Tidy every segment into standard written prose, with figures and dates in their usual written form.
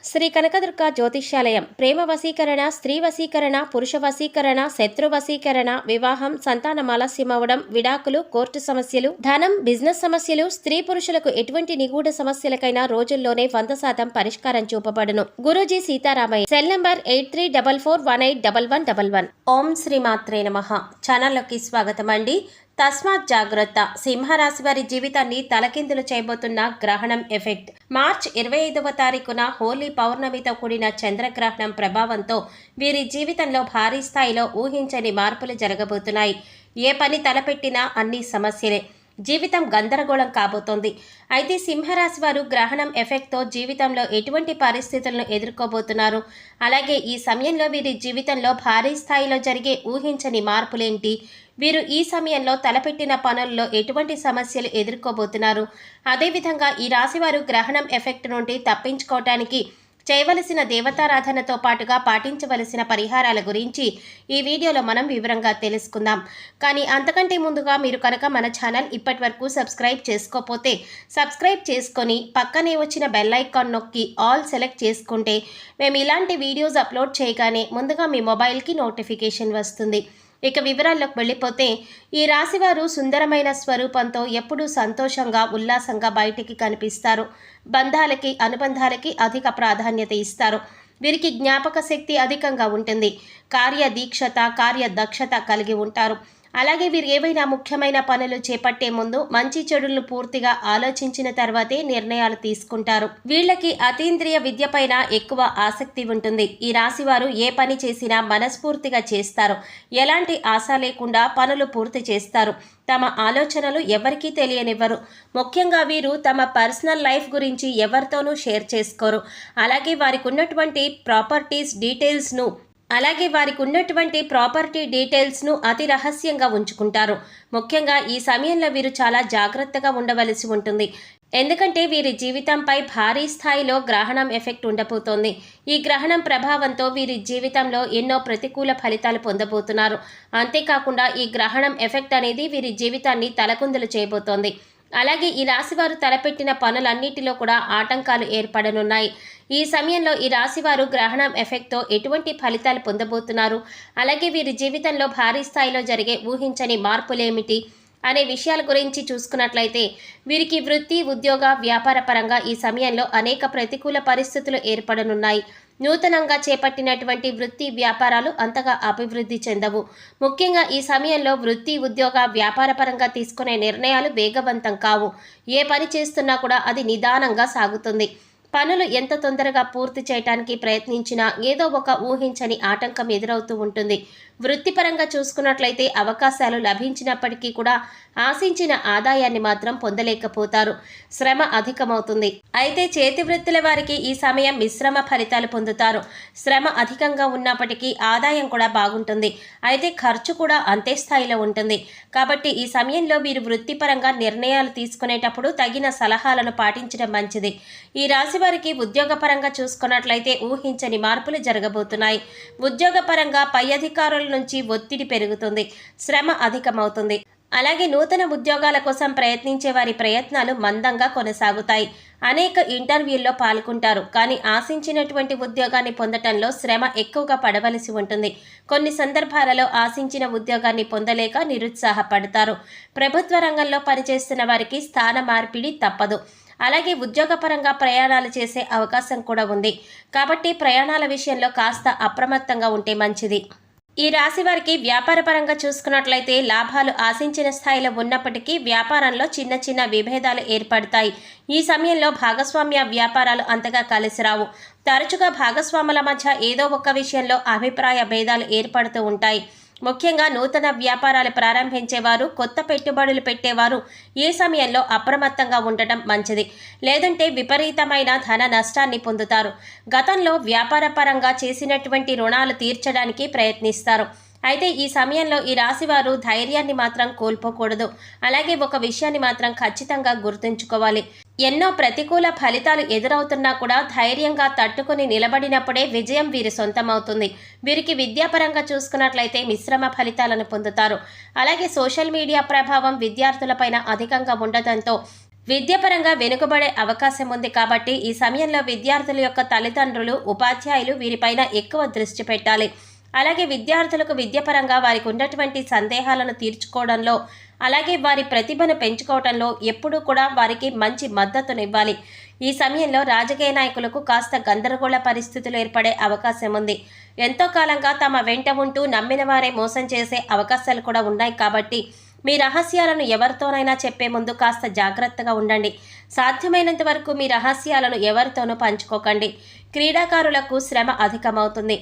శ్రీ కనకదుర్గ జ్యోతిష్యాలయం ప్రేమ వశీకరణ, స్త్రీ వశీకరణ, పురుష వశీకరణ, శత్రు వశీకరణ, వివాహం, సంతానం ఆలస్యమవడం, విడాకులు, కోర్టు సమస్యలు, ధనం, బిజినెస్ సమస్యలు, స్త్రీ పురుషులకు ఎటువంటి నిగూఢ సమస్యలకైనా రోజుల్లోనే 100% పరిష్కారం చూపబడును. గురూజీ సీతారామయ్య. Cell number 8344181111. ఓం శ్రీ మాత్రే నమః. ఛానల్లోకి స్వాగతం అండి. తస్మాత్ జాగ్రత్త. సింహరాశి వారి జీవితాన్ని తలకిందులు చేయబోతున్న గ్రహణం ఎఫెక్ట్. మార్చ్ 25వ తారీఖున హోలీ పౌర్ణమితో కూడిన చంద్రగ్రహణం ప్రభావంతో వీరి జీవితంలో భారీ స్థాయిలో ఊహించని మార్పులు జరగబోతున్నాయి. ఏ పని తలపెట్టినా అన్ని సమస్యలే. జీవితం గందరగోళం కాబోతోంది. అయితే సింహరాశి వారు గ్రహణం ఎఫెక్ట్తో జీవితంలో ఎటువంటి పరిస్థితులను ఎదుర్కోబోతున్నారు, అలాగే ఈ సమయంలో వీరి జీవితంలో భారీ స్థాయిలో జరిగే ఊహించని మార్పులేంటి, వీరు ఈ సమయంలో తలపెట్టిన పనుల్లో ఎటువంటి సమస్యలు ఎదుర్కోబోతున్నారు, అదేవిధంగా ఈ రాశివారు గ్రహణం ఎఫెక్ట్ నుండి తప్పించుకోవటానికి చేయవలసిన దేవతారాధనతో పాటుగా పాటించవలసిన పరిహారాల గురించి ఈ వీడియోలో మనం వివరంగా తెలుసుకుందాం. కానీ అంతకంటే ముందుగా మీరు కనుక మన ఛానల్ ఇప్పటి వరకు సబ్స్క్రైబ్ చేసుకోకపోతే సబ్స్క్రైబ్ చేసుకొని పక్కనే వచ్చిన బెల్ ఐకాన్ నొక్కి ఆల్ సెలెక్ట్ చేసుకుంటే మేము ఇలాంటి వీడియోస్ అప్లోడ్ చేయగానే ముందుగా మీ మొబైల్కి నోటిఫికేషన్ వస్తుంది. ఇక వివరాల్లోకి వెళ్ళిపోతే ఈ రాశివారు సుందరమైన స్వరూపంతో ఎప్పుడూ సంతోషంగా, ఉల్లాసంగా బయటికి కనిపిస్తారు. బంధాలకి, అనుబంధాలకి అధిక ప్రాధాన్యత ఇస్తారు. వీరికి జ్ఞాపక శక్తి అధికంగా ఉంటుంది. కార్యదీక్షత, కార్యదక్షత కలిగి ఉంటారు. అలాగే వీరు ఏవైనా ముఖ్యమైన పనులు చేపట్టే ముందు మంచి చెడులను పూర్తిగా ఆలోచించిన తర్వాతే నిర్ణయాలు తీసుకుంటారు. వీళ్ళకి అతీంద్రియ విద్యపైన ఎక్కువ ఆసక్తి ఉంటుంది. ఈ రాశివారు ఏ పని చేసినా మనస్ఫూర్తిగా చేస్తారు. ఎలాంటి ఆశ లేకుండా పనులు పూర్తి చేస్తారు. తమ ఆలోచనలు ఎవరికీ తెలియనివ్వరు. ముఖ్యంగా వీరు తమ పర్సనల్ లైఫ్ గురించి ఎవరితోనూ షేర్ చేసుకోరు. అలాగే వారికి ఉన్నటువంటి ప్రాపర్టీ డీటెయిల్స్ను అతి రహస్యంగా ఉంచుకుంటారు. ముఖ్యంగా ఈ సమయంలో వీరు చాలా జాగ్రత్తగా ఉండవలసి ఉంటుంది. ఎందుకంటే వీరి జీవితంపై భారీ స్థాయిలో గ్రహణం ఎఫెక్ట్ ఉండబోతోంది. ఈ గ్రహణం ప్రభావంతో వీరి జీవితంలో ఎన్నో ప్రతికూల ఫలితాలు పొందబోతున్నారు. అంతేకాకుండా ఈ గ్రహణం ఎఫెక్ట్ అనేది వీరి జీవితాన్ని తలకుందులు చేయబోతోంది. అలాగే ఈ రాశివారు తలపెట్టిన పనులన్నిటిలో కూడా ఆటంకాలు ఏర్పడనున్నాయి. ఈ సమయంలో ఈ రాశివారు గ్రహణం ఎఫెక్ట్తో ఎటువంటి ఫలితాలు పొందబోతున్నారు, అలాగే వీరి జీవితంలో భారీ స్థాయిలో జరిగే ఊహించని మార్పులేమిటి అనే విషయాల గురించి చూసుకున్నట్లయితే వీరికి వృత్తి, ఉద్యోగ, వ్యాపార పరంగా ఈ సమయంలో అనేక ప్రతికూల పరిస్థితులు ఏర్పడనున్నాయి. నూతనంగా చేపట్టినటువంటి వృత్తి, వ్యాపారాలు అంతగా అభివృద్ధి చెందవు. ముఖ్యంగా ఈ సమయంలో వృత్తి, ఉద్యోగ, వ్యాపార పరంగా తీసుకునే నిర్ణయాలు వేగవంతం కావు. ఏ పని చేస్తున్నా కూడా అది నిదానంగా సాగుతుంది. పనులు ఎంత తొందరగా పూర్తి చేయడానికి ప్రయత్నించినా ఏదో ఒక ఊహించని ఆటంకం ఎదురవుతూ ఉంటుంది. వృత్తిపరంగా చూసుకున్నట్లయితే అవకాశాలు లభించినప్పటికీ కూడా ఆశించిన ఆదాయాన్ని మాత్రం పొందలేకపోతారు. శ్రమ అధికమవుతుంది. అయితే చేతి వృత్తుల వారికి ఈ సమయం మిశ్రమ ఫలితాలు పొందుతారు. శ్రమ అధికంగా ఉన్నప్పటికీ ఆదాయం కూడా బాగుంటుంది. అయితే ఖర్చు కూడా అంతే స్థాయిలో ఉంటుంది. కాబట్టి ఈ సమయంలో వీరు వృత్తిపరంగా నిర్ణయాలు తీసుకునేటప్పుడు తగిన సలహాలను పాటించడం మంచిది. ఈ రాశి వారికి ఉద్యోగపరంగా చూసుకున్నట్లయితే ఊహించని మార్పులు జరగబోతున్నాయి. ఉద్యోగపరంగా పై అధికారుల నుంచి ఒత్తిడి పెరుగుతుంది. శ్రమ అధికమవుతుంది. అలాగే నూతన ఉద్యోగాల కోసం ప్రయత్నించే వారి ప్రయత్నాలు మందంగా కొనసాగుతాయి. అనేక ఇంటర్వ్యూల్లో పాల్గొంటారు. కానీ ఆశించినటువంటి ఉద్యోగాన్ని పొందటంలో శ్రమ ఎక్కువగా పడవలసి ఉంటుంది. కొన్ని సందర్భాలలో ఆశించిన ఉద్యోగాన్ని పొందలేక నిరుత్సాహపడతారు. ప్రభుత్వ రంగంలో పనిచేస్తున్న వారికి స్థాన మార్పిడి తప్పదు. అలాగే ఉద్యోగపరంగా ప్రయాణాలు చేసే అవకాశం కూడా ఉంది. కాబట్టి ప్రయాణాల విషయంలో కాస్త అప్రమత్తంగా ఉంటే మంచిది. ఈ రాశి వారికి వ్యాపార పరంగా చూసుకున్నట్లయితే లాభాలు ఆశించిన స్థాయిలో ఉన్నప్పటికీ వ్యాపారంలో చిన్న చిన్న విభేదాలు ఏర్పడతాయి. ఈ సమయంలో భాగస్వామ్య వ్యాపారాలు అంతగా కలిసి రావు. తరచుగా భాగస్వాముల మధ్య ఏదో ఒక విషయంలో అభిప్రాయ భేదాలు ఏర్పడుతూ ఉంటాయి. ముఖ్యంగా నూతన వ్యాపారాలు ప్రారంభించేవారు, కొత్త పెట్టుబడులు పెట్టేవారు ఈ సమయంలో అప్రమత్తంగా ఉండటం మంచిది. లేదంటే విపరీతమైన ధన నష్టాన్ని పొందుతారు. గతంలో వ్యాపార పరంగా చేసినటువంటి రుణాలు తీర్చడానికి ప్రయత్నిస్తారు. అయితే ఈ సమయంలో ఈ రాశివారు ధైర్యాన్ని మాత్రం కోల్పోకూడదు. అలాగే ఒక విషయాన్ని మాత్రం ఖచ్చితంగా గుర్తుంచుకోవాలి. ఎన్నో ప్రతికూల ఫలితాలు ఎదురవుతున్నా కూడా ధైర్యంగా తట్టుకుని నిలబడినప్పుడే విజయం వీరి సొంతమవుతుంది. వీరికి విద్యాపరంగా చూసుకున్నట్లయితే మిశ్రమ ఫలితాలను పొందుతారు. అలాగే సోషల్ మీడియా ప్రభావం విద్యార్థులపైన అధికంగా ఉండటంతో విద్యాపరంగా వెనుకబడే అవకాశం ఉంది కాబట్టి ఈ సమయంలో విద్యార్థుల యొక్క తల్లిదండ్రులు, ఉపాధ్యాయులు వీరిపైన ఎక్కువ దృష్టి పెట్టాలి. అలాగే విద్యార్థులకు విద్యాపరంగా వారికి ఉన్నటువంటి సందేహాలను తీర్చుకోవడంలో, అలాగే వారి ప్రతిభను పెంచుకోవడంలో ఎప్పుడూ కూడా వారికి మంచి మద్దతునివ్వాలి. ఈ సమయంలో రాజకీయ నాయకులకు కాస్త గందరగోళ పరిస్థితులు ఏర్పడే అవకాశం ఉంది. ఎంతో కాలంగా తమ వెంట ఉంటూ నమ్మిన వారే మోసం చేసే అవకాశాలు కూడా ఉన్నాయి కాబట్టి మీ రహస్యాలను ఎవరితోనైనా చెప్పే ముందు కాస్త జాగ్రత్తగా ఉండండి. సాధ్యమైనంత వరకు మీ రహస్యాలను ఎవరితోనూ పంచుకోకండి. క్రీడాకారులకు శ్రమ అధికమవుతుంది.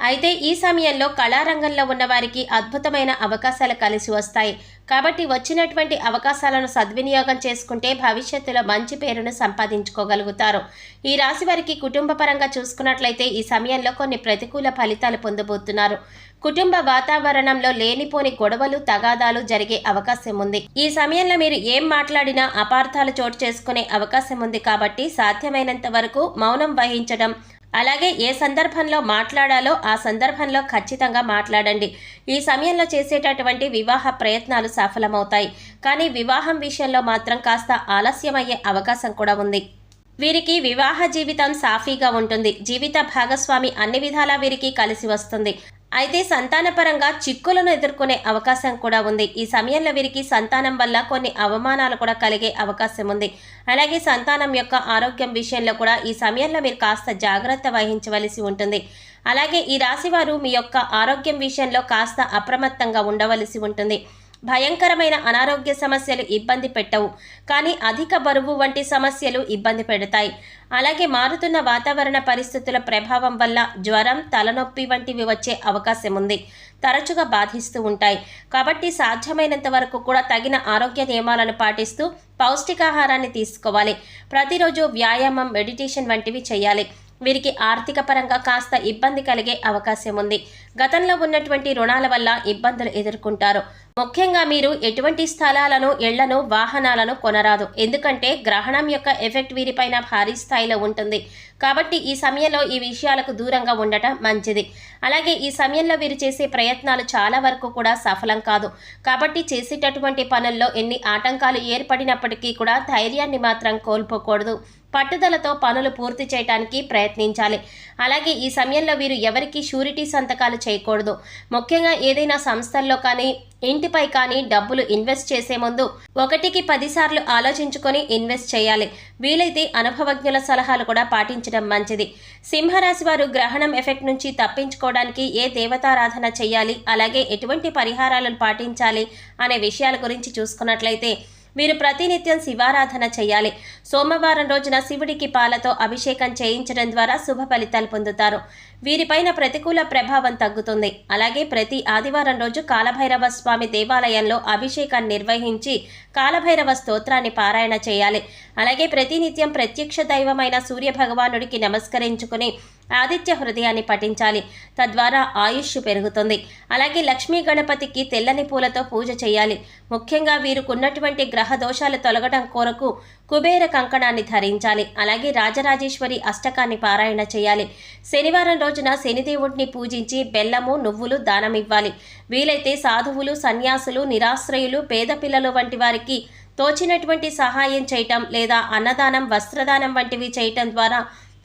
అయితే ఈ సమయంలో కళారంగంలో ఉన్నవారికి అద్భుతమైన అవకాశాలు కలిసి వస్తాయి. కాబట్టి వచ్చినటువంటి అవకాశాలను సద్వినియోగం చేసుకుంటే భవిష్యత్తులో మంచి పేరును సంపాదించుకోగలుగుతారు. ఈ రాశి వారికి కుటుంబ పరంగా చూసుకున్నట్లయితే ఈ సమయంలో కొన్ని ప్రతికూల ఫలితాలు పొందబోతున్నారు. కుటుంబ వాతావరణంలో లేనిపోని గొడవలు, తగాదాలు జరిగే అవకాశం ఉంది. ఈ సమయంలో మీరు ఏం మాట్లాడినా అపార్థాలు చోటు చేసుకునే అవకాశం ఉంది కాబట్టి సాధ్యమైనంత వరకు మౌనం వహించడం, అలాగే ఏ సందర్భంలో మాట్లాడాలో ఆ సందర్భంలో ఖచ్చితంగా మాట్లాడండి. ఈ సమయంలో చేసేటటువంటి వివాహ ప్రయత్నాలు సఫలమవుతాయి. కానీ వివాహం విషయంలో మాత్రం కాస్త ఆలస్యమయ్యే అవకాశం కూడా ఉంది. వీరికి వివాహ జీవితం సాఫీగా ఉంటుంది. జీవిత భాగస్వామి అన్ని విధాలా వీరికి కలిసి వస్తుంది. అయితే సంతానపరంగా చిక్కులను ఎదుర్కొనే అవకాశం కూడా ఉంది. ఈ సమయంలో వీరికి సంతానం వల్ల కొన్ని అవమానాలు కూడా కలిగే అవకాశం ఉంది. అలాగే సంతానం యొక్క ఆరోగ్యం విషయంలో కూడా ఈ సమయంలో మీరు కాస్త జాగ్రత్త వహించవలసి ఉంటుంది. అలాగే ఈ రాశివారు మీ యొక్క ఆరోగ్యం విషయంలో కాస్త అప్రమత్తంగా ఉండవలసి ఉంటుంది. భయంకరమైన అనారోగ్య సమస్యలు ఇబ్బంది పెట్టవు, కానీ అధిక బరువు వంటి సమస్యలు ఇబ్బంది పెడతాయి. అలాగే మారుతున్న వాతావరణ పరిస్థితుల ప్రభావం వల్ల జ్వరం, తలనొప్పి వంటివి వచ్చే అవకాశం ఉంది. తరచుగా బాధిస్తూ ఉంటాయి. కాబట్టి సాధ్యమైనంత వరకు కూడా తగిన ఆరోగ్య నియమాలను పాటిస్తూ పౌష్టికాహారాన్ని తీసుకోవాలి. ప్రతిరోజు వ్యాయామం, మెడిటేషన్ వంటివి చేయాలి. వీరికి ఆర్థిక పరంగా కాస్త ఇబ్బంది కలిగే అవకాశం ఉంది. గతంలో ఉన్నటువంటి రుణాల వల్ల ఇబ్బందులు ఎదుర్కొంటారు. ముఖ్యంగా మీరు ఎటువంటి స్థలాలను, ఇళ్లను, వాహనాలను కొనరాదు. ఎందుకంటే గ్రహణం యొక్క ఎఫెక్ట్ వీరిపైన భారీ స్థాయిలో ఉంటుంది. కాబట్టి ఈ సమయంలో ఈ విషయాలకు దూరంగా ఉండటం మంచిది. అలాగే ఈ సమయంలో వీరు చేసే ప్రయత్నాలు చాలా వరకు కూడా సఫలం కాదు. కాబట్టి చేసేటటువంటి పనుల్లో ఎన్ని ఆటంకాలు ఏర్పడినప్పటికీ కూడా ధైర్యాన్ని మాత్రం కోల్పోకూడదు. పట్టుదలతో పనులు పూర్తి చేయడానికి ప్రయత్నించాలి. అలాగే ఈ సమయంలో వీరు ఎవరికి షూరిటీ సంతకాలు చేయకూడదు. ముఖ్యంగా ఏదైనా సంస్థల్లో కానీ, ఇంటిపై కానీ డబ్బులు ఇన్వెస్ట్ చేసే ముందు 1కి 10 సార్లు ఆలోచించుకొని ఇన్వెస్ట్ చేయాలి. వీలైతే అనుభవజ్ఞుల సలహాలు కూడా పాటించడం మంచిది. సింహరాశి వారు గ్రహణం ఎఫెక్ట్ నుంచి తప్పించుకోవడానికి ఏ దేవతారాధన చేయాలి, అలాగే ఎటువంటి పరిహారాలను పాటించాలి అనే విషయాల గురించి చూసుకున్నట్లయితే మీరు ప్రతినిత్యం శివారాధన చేయాలి. సోమవారం రోజున శివుడికి పాలతో అభిషేకం చేయించడం ద్వారా శుభ ఫలితాలు పొందుతారు. వీరిపైన ప్రతికూల ప్రభావం తగ్గుతుంది. అలాగే ప్రతి ఆదివారం రోజు కాలభైరవ స్వామి దేవాలయంలో అభిషేకాన్ని నిర్వహించి కాలభైరవ స్తోత్రాన్ని పారాయణ చేయాలి. అలాగే ప్రతినిత్యం ప్రత్యక్ష దైవమైన సూర్య భగవానుడికి నమస్కరించుకుని ఆదిత్య హృదయాన్ని పఠించాలి. తద్వారా ఆయుష్ పెరుగుతుంది. అలాగే లక్ష్మీ గణపతికి తెల్లని పూలతో పూజ చేయాలి. ముఖ్యంగా వీరుకున్నటువంటి గ్రహ దోషాలు తొలగడం కొరకు కుబేర కంకణాన్ని ధరించాలి. అలాగే రాజరాజేశ్వరి అష్టకాన్ని పారాయణ చేయాలి. శనివారం రోజున శనిదేవుడిని పూజించి బెల్లము, నువ్వులు దానమివ్వాలి. వీలైతే సాధువులు, సన్యాసులు, నిరాశ్రయులు, పేద పిల్లలు వంటి వారికి తోచినటువంటి సహాయం చేయటం లేదా అన్నదానం, వస్త్రదానం వంటివి చేయటం ద్వారా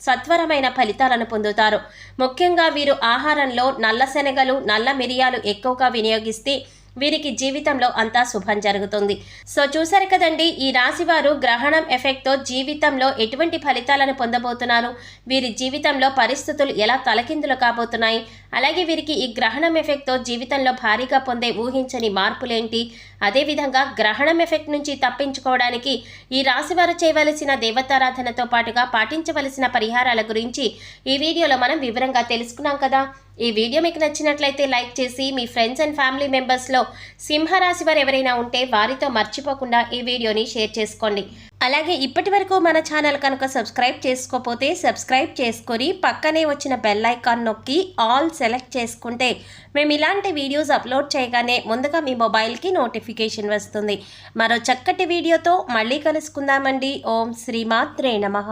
సత్వరమైన ఫలితాలను పొందుతారు. ముఖ్యంగా వీరు ఆహారంలో నల్ల శనగలు, నల్ల మిరియాలు ఎక్కువగా వినియోగిస్తే వీరికి జీవితంలో అంతా శుభం జరుగుతుంది. సో చూసారు కదండి, ఈ రాశివారు గ్రహణం ఎఫెక్ట్తో జీవితంలో ఎటువంటి ఫలితాలను పొందబోతున్నారు, వీరి జీవితంలో పరిస్థితులు ఎలా తలకిందులు కాబోతున్నాయి, అలాగే వీరికి ఈ గ్రహణం ఎఫెక్ట్తో జీవితంలో భారీగా పొందే ఊహించని మార్పులేంటి, అదేవిధంగా గ్రహణం ఎఫెక్ట్ నుంచి తప్పించుకోవడానికి ఈ రాశివారు చేయవలసిన దేవతారాధనతో పాటుగా పాటించవలసిన పరిహారాల గురించి ఈ వీడియోలో మనం వివరంగా తెలుసుకున్నాం కదా. ఈ వీడియో మీకు నచ్చినట్లయితే లైక్ చేసి మీ ఫ్రెండ్స్ అండ్ ఫ్యామిలీ మెంబర్స్లో సింహరాశి వారు ఎవరైనా ఉంటే వారితో మర్చిపోకుండా ఈ వీడియోని షేర్ చేసుకోండి. అలాగే ఇప్పటి వరకు మన ఛానల్ కనుక సబ్స్క్రైబ్ చేసుకోకపోతే సబ్స్క్రైబ్ చేసుకొని పక్కనే వచ్చిన బెల్ ఐకాన్ నొక్కి ఆల్ సెలెక్ట్ చేసుకుంటే మేము ఇలాంటి వీడియోస్ అప్లోడ్ చేయగానే ముందుగా మీ మొబైల్కి నోటిఫికేషన్ వస్తుంది. మరో చక్కటి వీడియోతో మళ్ళీ కలుసుకుందామండి. ఓం శ్రీమాత్రే నమః.